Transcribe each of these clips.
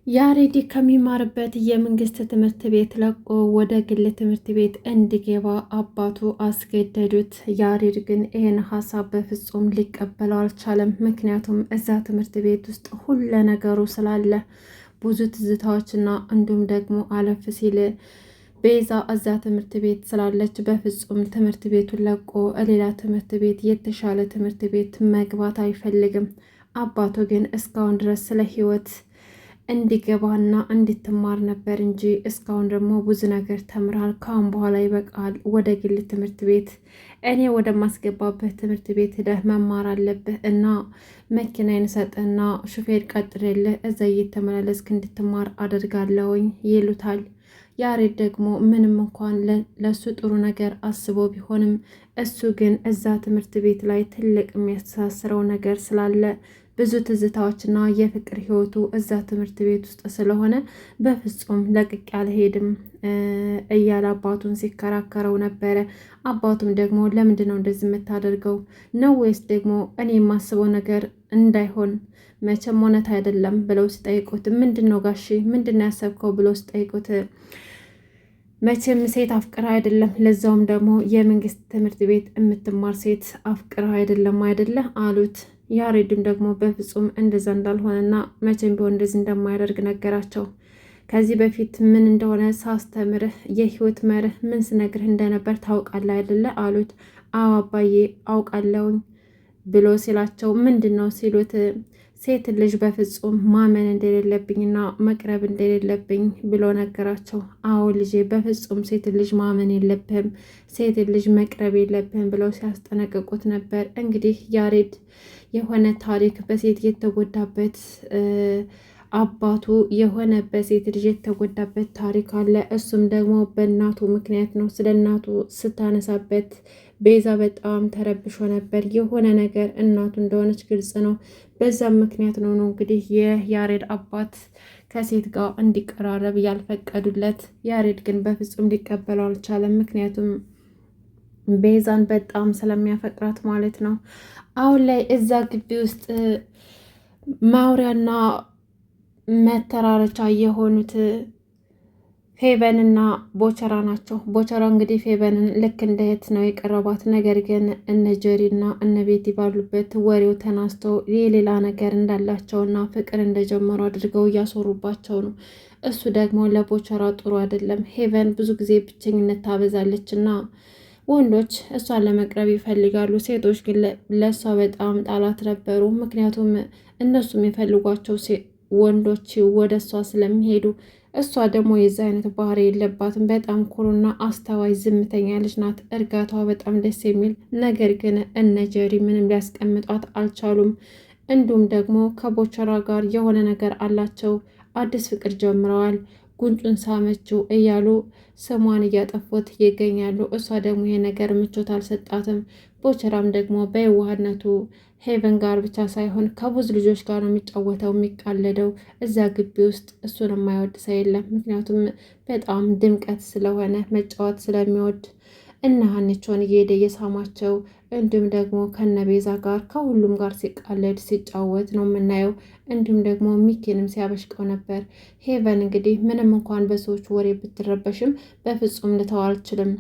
ያሬድ ከሚማርበት የመንግስት ትምህርት ቤት ለቆ ወደ ግል ትምህርት ቤት እንዲገባ አባቱ አስገደዱት። ያሬድ ግን ይህን ሀሳብ በፍጹም ሊቀበለው አልቻለም። ምክንያቱም እዛ ትምህርት ቤት ውስጥ ሁለ ነገሩ ስላለ ብዙ ትዝታዎችና እንዲሁም ደግሞ አለፍ ሲል ቤዛ እዛ ትምህርት ቤት ስላለች በፍጹም ትምህርት ቤቱን ለቆ ሌላ ትምህርት ቤት የተሻለ ትምህርት ቤት መግባት አይፈልግም። አባቱ ግን እስካሁን ድረስ ስለ ህይወት እንዲገባና እንድትማር ነበር እንጂ እስካሁን ደግሞ ብዙ ነገር ተምራል። ካሁን በኋላ ይበቃል። ወደ ግል ትምህርት ቤት እኔ ወደማስገባበት ትምህርት ቤት ሄደህ መማር አለብህ እና መኪናዬን ሰጥና ሹፌር ቀጥሬልህ እዛ እየተመላለስክ እንድትማር አደርጋለሁኝ ይሉታል። ያሬድ ደግሞ ምንም እንኳን ለሱ ጥሩ ነገር አስቦ ቢሆንም እሱ ግን እዛ ትምህርት ቤት ላይ ትልቅ የሚያስተሳስረው ነገር ስላለ ብዙ ትዝታዎችና የፍቅር ህይወቱ እዛ ትምህርት ቤት ውስጥ ስለሆነ በፍጹም ለቅቄ አልሄድም እያለ አባቱን ሲከራከረው ነበረ። አባቱም ደግሞ ለምንድን ነው እንደዚህ የምታደርገው ነው ወይስ ደግሞ እኔ የማስበው ነገር እንዳይሆን መቼም እውነት አይደለም ብለው ሲጠይቁት ምንድን ነው ጋሺ ምንድን ነው ያሰብከው ብለው ሲጠይቁት መቼም ሴት አፍቅራ አይደለም ለዛውም ደግሞ የመንግስት ትምህርት ቤት የምትማር ሴት አፍቅራ አይደለም አይደለ አሉት። ያሬድም ደግሞ በፍጹም እንደዛ እንዳልሆነና መቼም ቢሆን እንደዚህ እንደማያደርግ ነገራቸው። ከዚህ በፊት ምን እንደሆነ ሳስተምርህ የህይወት መርህ ምን ስነግርህ እንደነበር ታውቃለህ አይደለ አሉት። አዎ አባዬ አውቃለሁኝ ብሎ ሲላቸው ምንድን ነው ሲሉት ሴት ልጅ በፍጹም ማመን እንደሌለብኝና መቅረብ እንደሌለብኝ ብሎ ነገራቸው። አዎ ልጄ በፍጹም ሴት ልጅ ማመን የለብህም፣ ሴት ልጅ መቅረብ የለብህም ብለው ሲያስጠነቅቁት ነበር። እንግዲህ ያሬድ የሆነ ታሪክ በሴት የተጎዳበት አባቱ የሆነ በሴት ልጅ የተጎዳበት ታሪክ አለ። እሱም ደግሞ በእናቱ ምክንያት ነው። ስለ እናቱ ስታነሳበት ቤዛ በጣም ተረብሾ ነበር። የሆነ ነገር እናቱ እንደሆነች ግልጽ ነው። በዛም ምክንያት ነው እንግዲህ የያሬድ አባት ከሴት ጋር እንዲቀራረብ ያልፈቀዱለት። ያሬድ ግን በፍጹም ሊቀበለው አልቻለም። ምክንያቱም ቤዛን በጣም ስለሚያፈቅራት ማለት ነው። አሁን ላይ እዛ ግቢ ውስጥ ማውሪያና መተራረቻ የሆኑት ፌቨንና ቦቸራ ናቸው። ቦቸራ እንግዲህ ፌቨንን ልክ እንደ እህት ነው የቀረባት። ነገር ግን እነ ጀሪና እነ ቤቲ ባሉበት ወሬው ተናስቶ የሌላ ነገር እንዳላቸውና ፍቅር እንደጀመሩ አድርገው እያሶሩባቸው ነው። እሱ ደግሞ ለቦቸራ ጥሩ አይደለም። ፌቨን ብዙ ጊዜ ብቸኝነት ታበዛለች እና ወንዶች እሷን ለመቅረብ ይፈልጋሉ። ሴቶች ግን ለእሷ በጣም ጣላት ነበሩ። ምክንያቱም እነሱም የሚፈልጓቸው ወንዶች ወደ እሷ ስለሚሄዱ እሷ ደግሞ የዚ አይነት ባህሪ የለባትም። በጣም ኩሩና አስተዋይ ዝምተኛ ልጅ ናት። እርጋታዋ በጣም ደስ የሚል ነገር ግን እነ ጀሪ ምንም ሊያስቀምጧት አልቻሉም። እንዲሁም ደግሞ ከቦቸራ ጋር የሆነ ነገር አላቸው። አዲስ ፍቅር ጀምረዋል። ጉንጩን ሳመችው እያሉ ስሟን እያጠፉት ይገኛሉ። እሷ ደግሞ ይሄ ነገር ምቾት አልሰጣትም። ቦቸራም ደግሞ በየዋህነቱ ሄቨን ጋር ብቻ ሳይሆን ከብዙ ልጆች ጋር ነው የሚጫወተው የሚቃለደው። እዛ ግቢ ውስጥ እሱን የማይወድ ሰው የለም። ምክንያቱም በጣም ድምቀት ስለሆነ መጫወት ስለሚወድ እነ ሀኒቾን እየሄደ እየሳማቸው እንዲሁም ደግሞ ከነቤዛ ጋር ከሁሉም ጋር ሲቃለድ ሲጫወት ነው የምናየው። እንዲሁም ደግሞ ሚኪንም ሲያበሽቀው ነበር። ሄቨን እንግዲህ ምንም እንኳን በሰዎች ወሬ ብትረበሽም በፍጹም ልተው አልችልም፣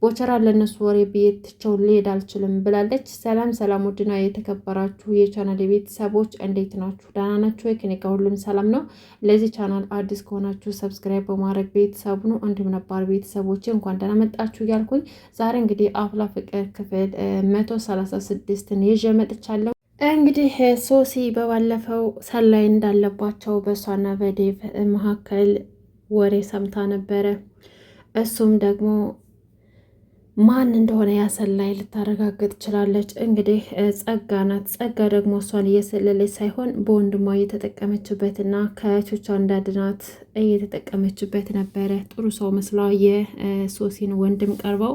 ቦቸራ ለነሱ ወሬ ብዬትቸው ልሄድ አልችልም ብላለች። ሰላም ሰላም፣ ውድና የተከበራችሁ የቻናል ቤተሰቦች እንዴት ናችሁ? ደህና ናችሁ ወይ? ከኔ ጋር ሁሉም ሰላም ነው። ለዚህ ቻናል አዲስ ከሆናችሁ ሰብስክራይብ በማድረግ ቤተሰቡ ነው። እንዲሁም ነባር ቤተሰቦች እንኳን ደህና መጣችሁ እያልኩኝ ዛሬ እንግዲህ አፍላ ፍቅር ክፍል 136ን ይዤ መጥቻለሁ። እንግዲህ ሶሲ በባለፈው ሰላይ እንዳለባቸው በእሷና በዴቭ መካከል ወሬ ሰምታ ነበረ። እሱም ደግሞ ማን እንደሆነ ያሰላይ ልታረጋግጥ ችላለች። እንግዲህ ጸጋ ናት። ጸጋ ደግሞ እሷን እየሰለለች ሳይሆን በወንድሟ እየተጠቀመችበትና ከቾቿ እንዳድናት እየተጠቀመችበት ነበረ። ጥሩ ሰው መስላ የሶሲን ወንድም ቀርበው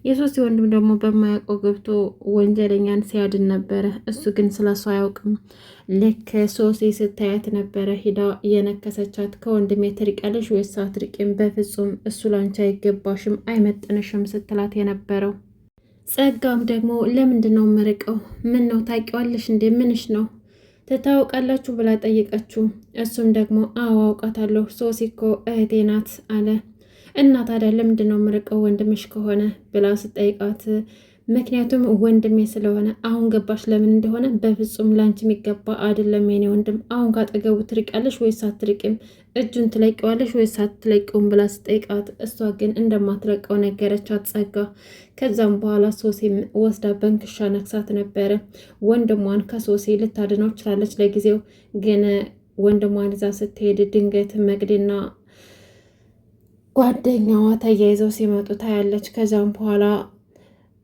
የሶሲ ወንድም ደግሞ በማያውቀው ገብቶ ወንጀለኛን ሲያድን ነበረ። እሱ ግን ስለሷ አያውቅም። ልክ ሶሲ ስታያት ነበረ ሂዳ እየነከሰቻት። ከወንድሜ ትርቂያለሽ ወይስ አትርቂም? በፍጹም እሱ ላንቺ አይገባሽም፣ አይመጥንሽም ስትላት የነበረው። ጸጋም ደግሞ ለምንድን ነው የምርቀው? ምን ነው ታውቂዋለሽ እንዴ? ምንሽ ነው ትታወቃላችሁ ብላ ጠየቀችው። እሱም ደግሞ አዎ አውቃታለሁ፣ ሶሲ እኮ እህቴ ናት አለ። እና ታዲያ ለምንድን ነው የምርቀው ወንድምሽ ከሆነ ብላ ስጠይቃት ምክንያቱም ወንድሜ ስለሆነ። አሁን ገባሽ ለምን እንደሆነ? በፍጹም ላንቺ የሚገባ አይደለም የኔ ወንድም። አሁን ካጠገቡ ትርቂያለሽ ወይስ አትርቂም? እጁን ትለቂዋለሽ ወይስ አትለቂውም ብላ ስጠይቃት እሷ ግን እንደማትለቀው ነገረቻት ጸጋ። ከዛም በኋላ ሶሴም ወስዳ በንክሻ ነክሳት ነበረ። ወንድሟን ከሶሴ ልታድነው ችላለች ለጊዜው። ግን ወንድሟን ይዛ ስትሄድ ድንገት መቅዲና ጓደኛዋ ተያይዘው ሲመጡ ታያለች። ከዛም በኋላ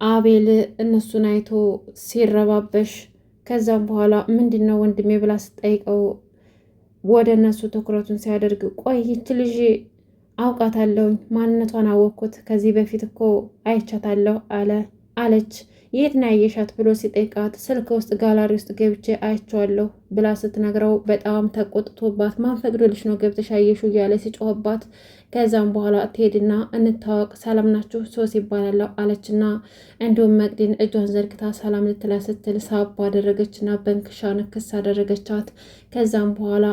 አቤል እነሱን አይቶ ሲረባበሽ፣ ከዛም በኋላ ምንድን ነው ወንድሜ ብላ ስጠይቀው ወደ እነሱ ትኩረቱን ሲያደርግ ቆይ ይች ልጅ አውቃታለሁኝ፣ ማንነቷን አወቅኩት፣ ከዚህ በፊት እኮ አይቻታለሁ አለች። የት ነው ያየሻት ብሎ ሲጠይቃት ስልክ ውስጥ ጋላሪ ውስጥ ገብቼ አይቼዋለሁ ብላ ስትነግረው በጣም ተቆጥቶባት ማን ፈቅዶልሽ ነው ገብተሽ አየሹ እያለ ሲጮህባት፣ ከዛም በኋላ ትሄድና እንታወቅ ሰላም ናችሁ ሶስ ይባላለሁ አለችና እንዲሁም መቅዲን እጇን ዘርግታ ሰላም ልትላ ስትል ሳብ አደረገችና በንክሻ ንክስ አደረገቻት። ከዛም በኋላ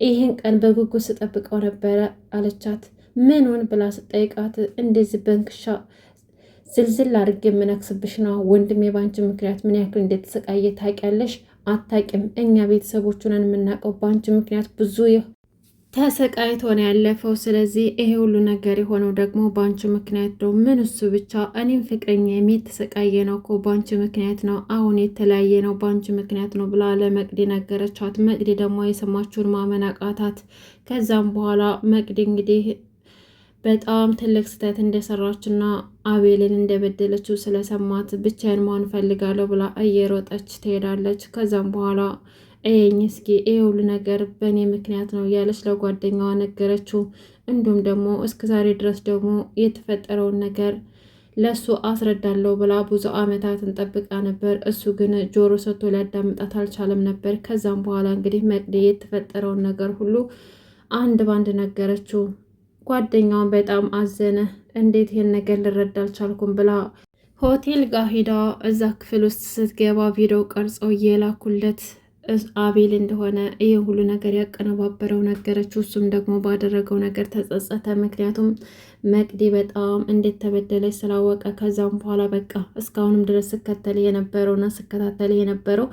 ይህን ቀን በጉጉት ስጠብቀው ነበረ አለቻት። ምኑን ብላ ስጠይቃት እንደዚህ በንክሻ ዝልዝል አድርጌ የምነክስብሽ ነው ወንድሜ፣ ባንቺ ምክንያት ምን ያክል እንደተሰቃየ ታውቂያለሽ? አታውቂም። እኛ ቤተሰቦቹን የምናውቀው ባንቺ ምክንያት ብዙ ተሰቃይቶ ነው ያለፈው። ስለዚህ ይሄ ሁሉ ነገር የሆነው ደግሞ ባንቺ ምክንያት ነው። ምን እሱ ብቻ እኔም ፍቅረኛ የተሰቃየ ነው እኮ ባንቺ ምክንያት ነው። አሁን የተለያየ ነው ባንቺ ምክንያት ነው ብላ ለመቅዲ ነገረቻት። መቅዲ ደግሞ የሰማችውን ማመን አቃታት። ከዛም በኋላ መቅዲ እንግዲህ በጣም ትልቅ ስህተት እንደሰራችና አቤልን እንደበደለችው ስለሰማት ብቻዬን መሆን ፈልጋለሁ ብላ እየሮጠች ትሄዳለች። ከዛም በኋላ ይሄኝ እስኪ ይሄ ሁሉ ነገር በእኔ ምክንያት ነው እያለች ለጓደኛዋ ነገረችው። እንዲሁም ደግሞ እስከ ዛሬ ድረስ ደግሞ የተፈጠረውን ነገር ለሱ አስረዳለሁ ብላ ብዙ አመታትን ጠብቃ ነበር። እሱ ግን ጆሮ ሰጥቶ ሊያዳምጣት አልቻለም ነበር። ከዛም በኋላ እንግዲህ መቅዲ የተፈጠረውን ነገር ሁሉ አንድ ባንድ ነገረችው። ጓደኛዋን በጣም አዘነ። እንዴት ይሄን ነገር ልረዳ አልቻልኩም ብላ ሆቴል ጋር ሂዳ እዛ ክፍል ውስጥ ስትገባ ቪዲዮ ቀርጸው እየላኩለት አቤል እንደሆነ ይህ ሁሉ ነገር ያቀነባበረው ነገረችው። እሱም ደግሞ ባደረገው ነገር ተጸጸተ። ምክንያቱም መቅዲ በጣም እንዴት ተበደለች ስላወቀ። ከዛም በኋላ በቃ እስካሁንም ድረስ ስከተል የነበረውና ስከታተል የነበረው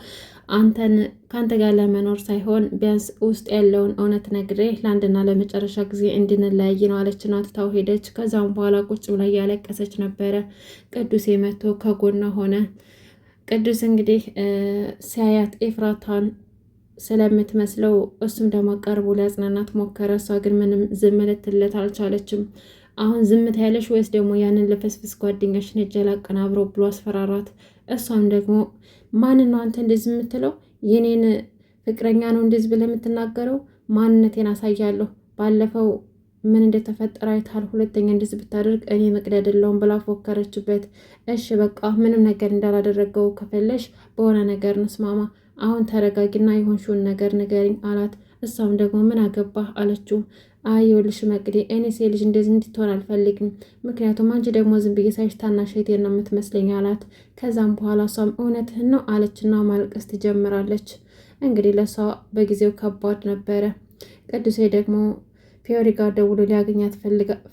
ከአንተ ጋር ለመኖር ሳይሆን ቢያንስ ውስጥ ያለውን እውነት ነግሬ ለአንድና ለመጨረሻ ጊዜ እንድንለያይ ነው አለችና ትታው ሄደች። ከዛም በኋላ ቁጭ ብላ እያለቀሰች ነበረ። ቅዱሴ መጥቶ ከጎኗ ሆነ። ቅዱስ እንግዲህ ሲያያት ኤፍራታን ስለምትመስለው እሱም ደግሞ ቀርቦ ሊያጽናናት ሞከረ። እሷ ግን ምንም ዝም ልትለት አልቻለችም። አሁን ዝምት ያለሽ ወይስ ደግሞ ያንን ልፍስፍስ ጓደኛሽን እጅ ላቀናብረው ብሎ አስፈራራት። እሷም ደግሞ ማንን ነው አንተ እንደዚህ የምትለው? የኔን ፍቅረኛ ነው እንደዚህ ብለህ የምትናገረው? ማንነቴን አሳያለሁ። ባለፈው ምን እንደተፈጠረ አይታል። ሁለተኛ እንደዚህ ብታደርግ እኔ መቅዲ አይደለሁም ብላ ፎከረችበት። እሺ በቃ ምንም ነገር እንዳላደረገው ከፈለሽ በሆነ ነገር እንስማማ። አሁን ተረጋጊና የሆንሽውን ነገር ንገሪኝ አላት። እሷም ደግሞ ምን አገባህ አለችው። አይ ይኸውልሽ መቅዲ እኔ ሴት ልጅ እንደዚህ እንድትሆን አልፈልግም። ምክንያቱም አንቺ ደግሞ ዝም ብዬ ሳይሽ ታናሽ እህቴ ነው የምትመስለኝ አላት። ከዛም በኋላ እሷም እውነትህን ነው አለችና ማልቀስ ትጀምራለች። እንግዲህ ለሷ በጊዜው ከባድ ነበረ። ቅዱሴ ደግሞ ፊዮሪ ጋር ደውሎ ሊያገኛት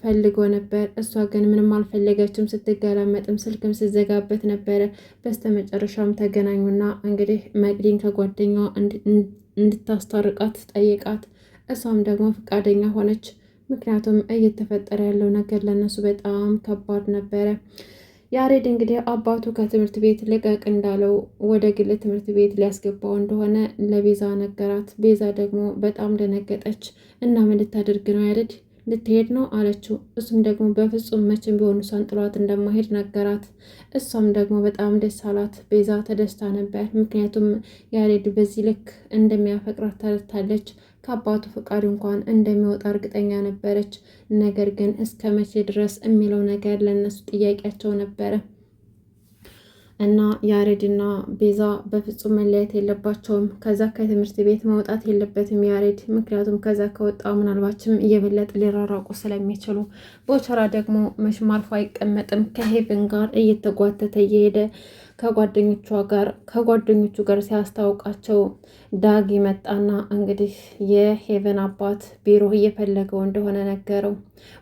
ፈልጎ ነበር። እሷ ግን ምንም አልፈለገችም። ስትገላመጥም ስልክም ስዘጋበት ነበረ። በስተመጨረሻም ተገናኙና እንግዲህ መቅዲን ከጓደኛዋ እንድታስታርቃት ጠይቃት። እሷም ደግሞ ፈቃደኛ ሆነች። ምክንያቱም እየተፈጠረ ያለው ነገር ለነሱ በጣም ከባድ ነበረ። ያሬድ እንግዲህ አባቱ ከትምህርት ቤት ልቀቅ እንዳለው ወደ ግል ትምህርት ቤት ሊያስገባው እንደሆነ ለቤዛ ነገራት። ቤዛ ደግሞ በጣም ደነገጠች። እና ምን ልታደርግ ነው ያሬድ? ልትሄድ ነው አለችው። እሱም ደግሞ በፍጹም መቼም ቢሆን እሷን ጥሏት እንደማሄድ ነገራት። እሷም ደግሞ በጣም ደስ አላት። ቤዛ ተደስታ ነበር። ምክንያቱም ያሬድ በዚህ ልክ እንደሚያፈቅራት ተረድታለች። ከአባቱ ፈቃድ እንኳን እንደሚወጣ እርግጠኛ ነበረች። ነገር ግን እስከ መቼ ድረስ የሚለው ነገር ለእነሱ ጥያቄያቸው ነበረ። እና ያሬድና ቤዛ በፍጹም መለያየት የለባቸውም። ከዛ ከትምህርት ቤት መውጣት የለበትም ያሬድ፣ ምክንያቱም ከዛ ከወጣ ምናልባችም እየበለጠ ሊራራቁ ስለሚችሉ። ቦቸራ ደግሞ መቼም አርፎ አይቀመጥም። ከሄቨን ጋር እየተጓተተ እየሄደ ከጓደኞቹ ጋር ሲያስታውቃቸው ዳጊ መጣና እንግዲህ የሄቨን አባት ቢሮ እየፈለገው እንደሆነ ነገረው።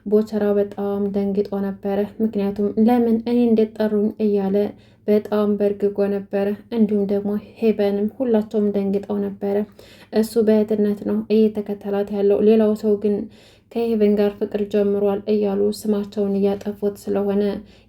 ቦቸራ በጣም ደንግጦ ነበረ። ምክንያቱም ለምን እኔ እንደጠሩኝ እያለ በጣም በእርግጎ ነበረ። እንዲሁም ደግሞ ሄቨንም ሁላቸውም ደንግጠው ነበረ። እሱ በእህትነት ነው እየተከተላት ያለው፣ ሌላው ሰው ግን ከሄቨን ጋር ፍቅር ጀምሯል እያሉ ስማቸውን እያጠፉት ስለሆነ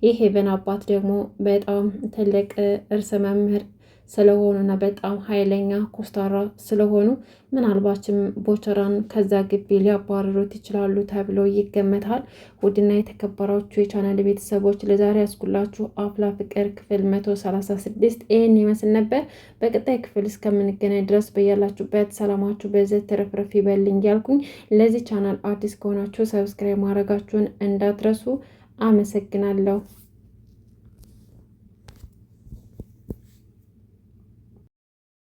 የሄቨን አባት ደግሞ በጣም ትልቅ እርስ መምህር ስለሆኑና በጣም ኃይለኛ ኮስታራ ስለሆኑ ምናልባችም ቦቸራን ከዛ ግቢ ሊያባረሩት ይችላሉ ተብሎ ይገመታል። ውድና የተከበራችሁ የቻናል ቤተሰቦች ለዛሬ ያስኩላችሁ አፍላ ፍቅር ክፍል 136 ይህን ይመስል ነበር። በቀጣይ ክፍል እስከምንገናኝ ድረስ በያላችሁበት ሰላማችሁ በዘት ተረፍረፍ ይበልኝ ያልኩኝ፣ ለዚህ ቻናል አዲስ ከሆናችሁ ሰብስክራይብ ማድረጋችሁን እንዳትረሱ። አመሰግናለሁ።